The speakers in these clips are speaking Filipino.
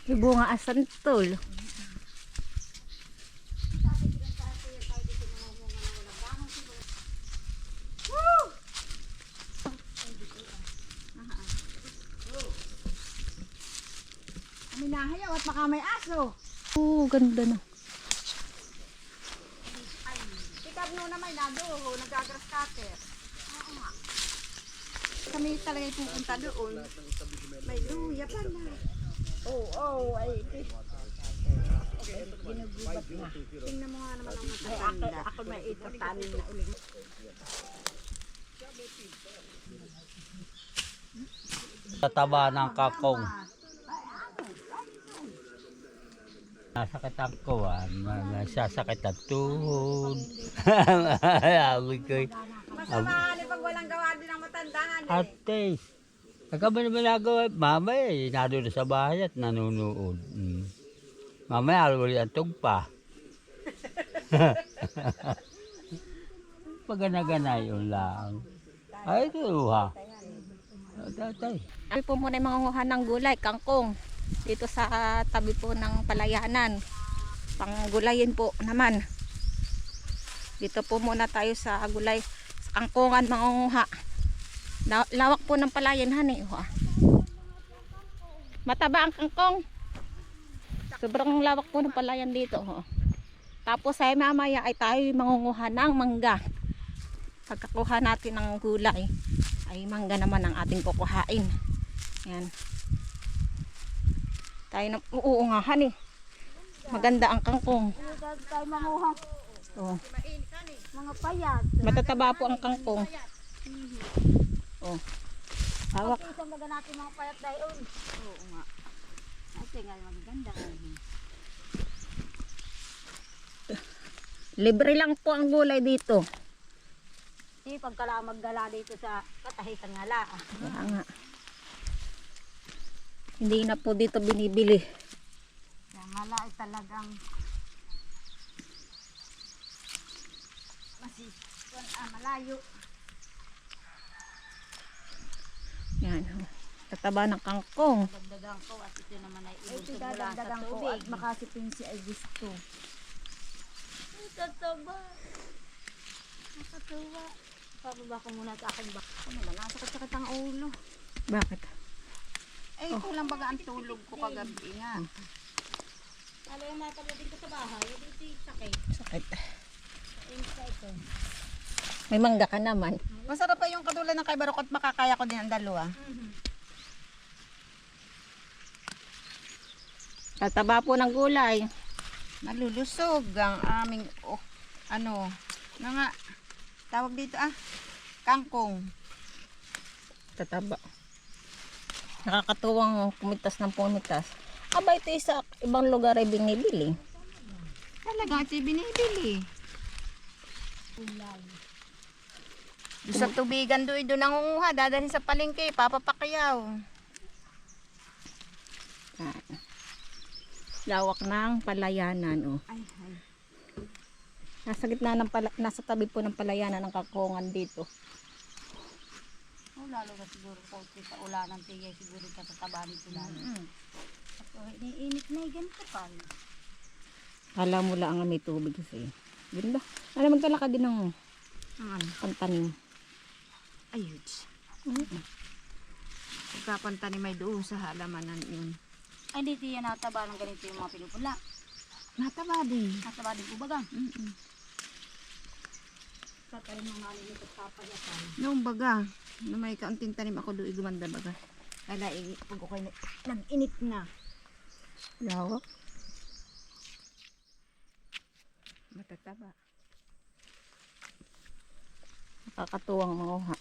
May bunga asantol. Kami nahayaw at baka may aso. Ganda na. Ikab no na may nado, nagagrass cutter. Oo nga. Kami talaga pupunta doon. May luya pala. Oo, ay. Ginugubat na. Tingnan mo nga naman ang matanda. Ako may itatanin na ulit. Tataba ng kakong. Nasakit ang kuwan, nasasakit ang tuhod. Amoy ko. Masama pag walang gawa din ang matandahan eh. Ate, nagkaba naman nagawa. Mamaya, nado na sa bahay at nanunood. Mamaya, alwali ang tugpa. Pagana-gana yun lang. Ay, ito ha. Tatay. Kami po muna yung mangunguha ng gulay, kangkong. Dito sa tabi po ng palayanan. Panggulayin po naman. Dito po muna tayo sa gulay. Sa kangkungan mangunguha. Lawak po ng palayan, honey. Mataba ang kangkong. Sobrang lawak po ng palayan dito. Tapos ay mamaya ay tayo mangunguha ng mangga. Pagkakuha natin ng gulay, ay mangga naman ang ating kukuhain. Yan. Tayo na, oo nga, honey. Maganda ang kangkong. Tayo manguha. Oh. Mga payat. Matataba po ang kangkong. Oh. Hawak. Isang baga natin mga payat dahil. Oo nga. Kasi nga maganda. Libre lang po ang gulay dito. Di pagkala maggala dito sa katahisan nga la. Kaya nga. Hindi na po dito binibili. Kaya nga la ay talagang malayo. Yan. Oh. Tataba ng kangkong. Dagdagan ko at ito naman ay ibusog mula sa tubig. At makasipin si ay gusto. Tataba. Nakatuwa. Pababa ko muna sa aking bak. Ano naman, nasakit-sakit ang ulo. Bakit? Eh, kulang baga ang tulog ko kagabi nga. Alam yung matapagin ko sa bahay, hindi sakit. Sakit. May mangga ka naman. Masarap pa yung katulad ng kay Barok at makakaya ko din ang dalawa. Tataba po ng gulay. Malulusog ang aming, nga, tawag dito kangkong. Tataba. Nakakatuwang pumitas ng pumitas. Aba, ito sa ibang lugar ay binibili. Talaga, ito yung binibili. Sa tubigan doon nangunguha, dadalhin sa palengke, papapakyaw. Lawak ng palayanan. Oh. Ay. Nasa gitna ng nasa tabi po ng palayanan ng kakongan dito. Oh, lalo na siguro po sa ulanan tigay siguro ka sa taba nito lalo. Iniinit na ganito pa. Kala mo lang ang may tubig kasi. Ganda. Ano, magdala ka din ng pantanim. Ayun. Pagkapantanim may doon sa halamanan yun. Ay, dito yan nataba ng ganito yung mga pinupula. Nataba din. Nataba din po baga. Katayin mga nanin ito papayatan. Noong baga, na may kaunting tanim ako doon gumanda baga. Kala, pag ako nag-init na. Lawak. Matataba. Nakakatuwang manguha.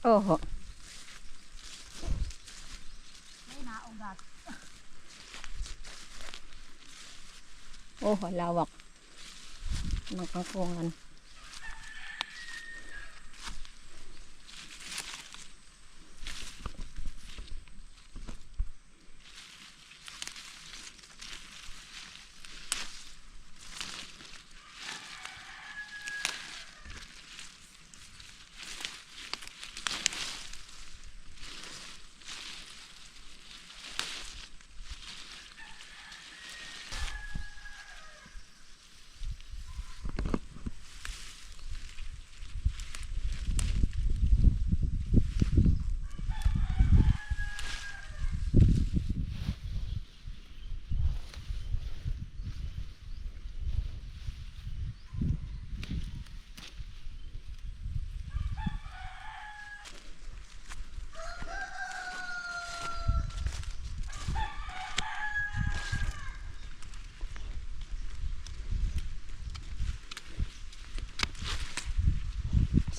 Oho. Ay, naugat. Oho, lawak. Ng kangkungan.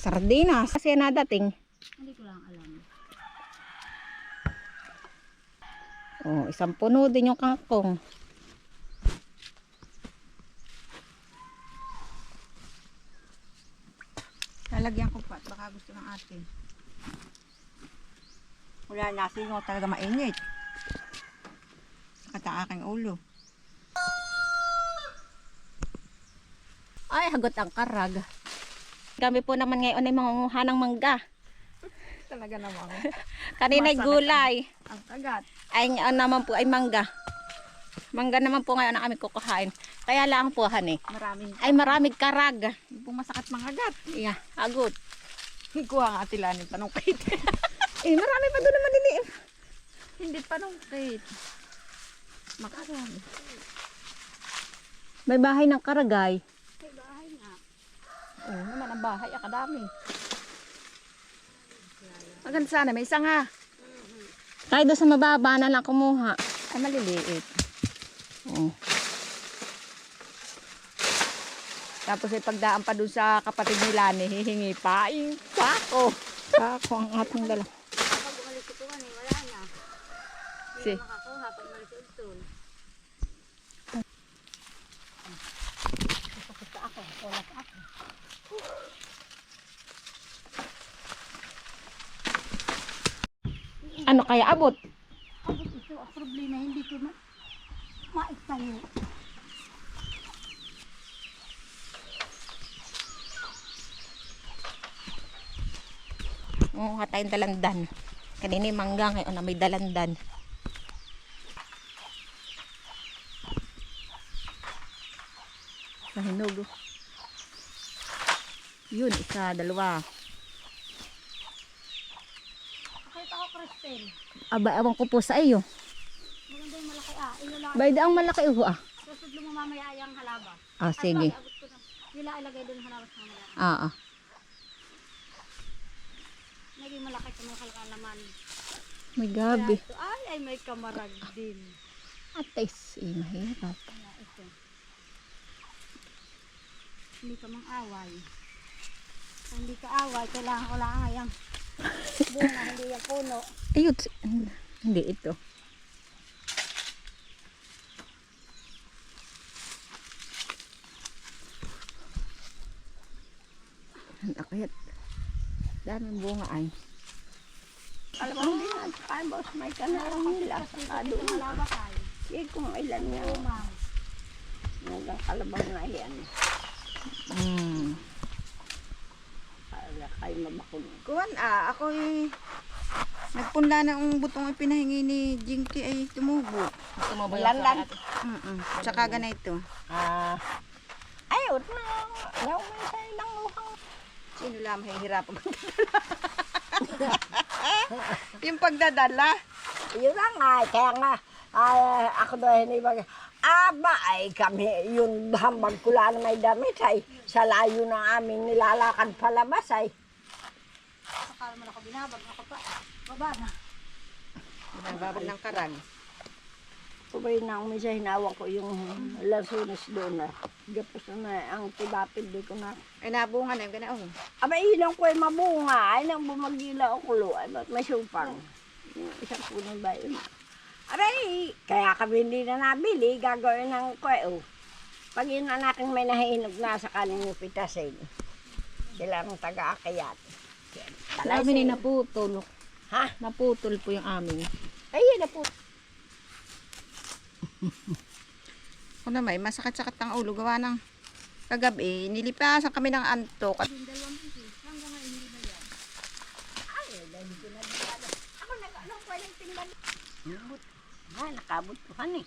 Sardinas. Kasi na dating. Hindi ko lang alam. Oh, isang puno din yung kangkong. Lalagyan ko pa. Baka gusto ng atin. Wala natin yung talaga mainit. Sakit ang aking ulo. Ay, hagot ang karag. Kami po naman ngayon ay mangunguha ng mangga. Talaga naman. Kanina'y Masakit gulay. Ang kagat. Ay ngayon naman po ay mangga. Mangga naman po ngayon ang aming kukuhain. Kaya lang po honey. Maraming. Ay maraming karag. Kung masakit mga agat. Yeah, hagot. Hikuha nga atilanin panungkit. Eh, marami pa doon naman din eh. Hindi panungkit. Makarami. May bahay ng karagay. May bahay nga. Oo naman ang bahay. Akadami. Maganda sana. May isa nga. Kahit doon sa mababa na lang kumuha. Ay maliliit. Oh. Tapos ay pagdaan pa dun sa kapatid ni Lani, hihingi pa. Ay, sako. Sako ang ating dala. Pag umalis ito wala na. Si. Makakuha pag umalis ito. Gusto ako. Wala ako. Ano kaya abot? Abot ito. Ang problema, hindi ko maitayo. Kumuha tayong dalandan. Kanina yung mangga ngayon na may dalandan. Sa hinog. Yun, isa, dalawa. Nakita ko, Christine. Aba, ewan ko po sa iyo. Maganda yung malaki Ilalagay. Bayda ang malaki Susod mo mamaya yung halaba. Ah, sige. Abot ko na. Nila ilagay doon halabas mamaya. Ah. Naging malaki sa mga kalakalaman. May gabi. Ito, ay may kamarag din. Ates, mahirap. Kaya ito. Hindi ka mang away. Kung hindi ka away, kailangan ko lang yung bunga, hindi yung puno. Ayun, hindi ito. Ang akit. Daming bunga ay. Alam mo, hindi na tayo boss, may kanalang nila sa doon. Halaba tayo. Sige kung ilan niya. Umang. Hanggang kalabaw na yan. Para kayo mabakun. Kuwan ako'y nagpunla na ang butong ipinahingi ni Jinky ay tumubo. Landan. Tsaka ganito. Ayun na. Ayaw mo yung sa'yo ng mukhang. Sino lang mahihirapan yung pagdadala. Yun lang ay. Kaya nga, ako doon hinibag. Aba ay kami, yun hambag ko lang may damit ay. Sa layo ng aming nilalakad palabas ay. Sakala mo na ako binabag. Ako pa. Baba na. Binababag ng karag. Sabay na umisa hinawak ko yung lansunis doon na. Gapos na ang tibapid di ko na. Ay nabunga na yung ganaon. Aba ilang ko ay mabunga. Ay nang bumagila ang kulo. Ay ba't may supang. Yung isang puno ba yun? Aray, kaya kami hindi na nabili. Gagawin ng kweo. Pag yun na natin may nahihinog na sa kanin yung pitasin. Sila ang taga-akayat. Amin ay naputol. Ha? Naputol po yung amin. Ay yun na po. Kung na may masakit-sakit ang ulo gawa ng kagabi, nilipasan kami ng antok at Ako nag-anong pwedeng tingnan. Nakabot ko eh.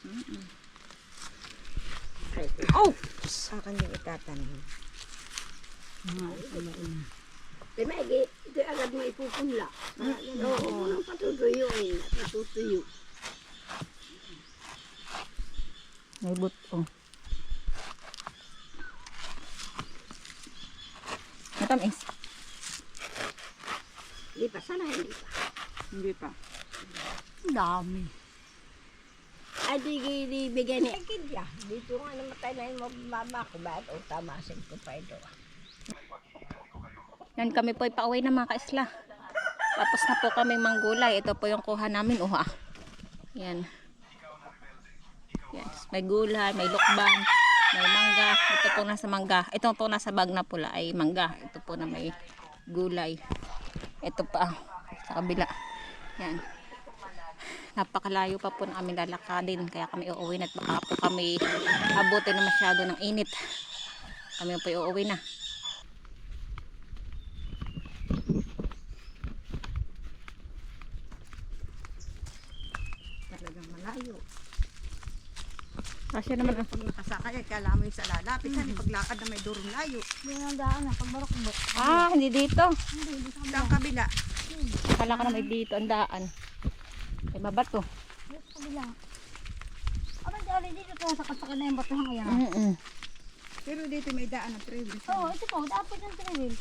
oh! Sa akin yung itatanim. Di ba, ito agad mo ipupunla. Oo, nang patutuyo eh. Patutuyo. May buto. Matamis. Hindi pa, sana hindi pa. Hindi pa. Ang dami. Ay, di bigay ni Kidya. Dito nga namatay na yung mababa ko. Bakit o tamasin ko pa ito. Yan kami po ay pauwi na mga kaisla. Tapos na po kami manggulay. Ito po yung kuha namin. Yan. Yes. May gulay, may lukban, may mangga. Ito po nasa mangga. Ito po nasa bag na pula ay mangga. Ito po na may gulay. Ito pa sa kabila. Yan. Napakalayo pa po na kami lalakadin. Kaya kami uuwi na at baka po kami abutin na masyado ng init. Kami po uuwi na. Talagang malayo. Kasi naman Pag nakasakay, kala mo yung sa lalapit. Paglakad na may durong layo. Yung ang daan na, pagbarok-bok. hindi dito. Sa kabila. Akala ko na may dito ang daan. May babato. Dito sa kabila. Aba, dali dito to, sakasakay na yung batuhang yan. Pero dito may daan ng trails. Oo, ito po, dapat yung trail.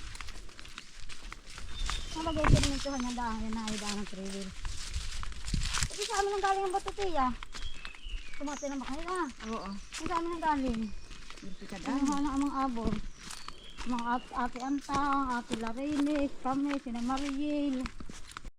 Malagay ko rin ito ng daan, yan na yung daan ng trail. Kasi sa amin ang galing ang bato, tiya. Tumati na ba kayo na? Oo. Sa amin ang galing. Dito ka Ang daan. hana amang abon. Mga ate Antang, ate Larinis, kami, sina Mariel.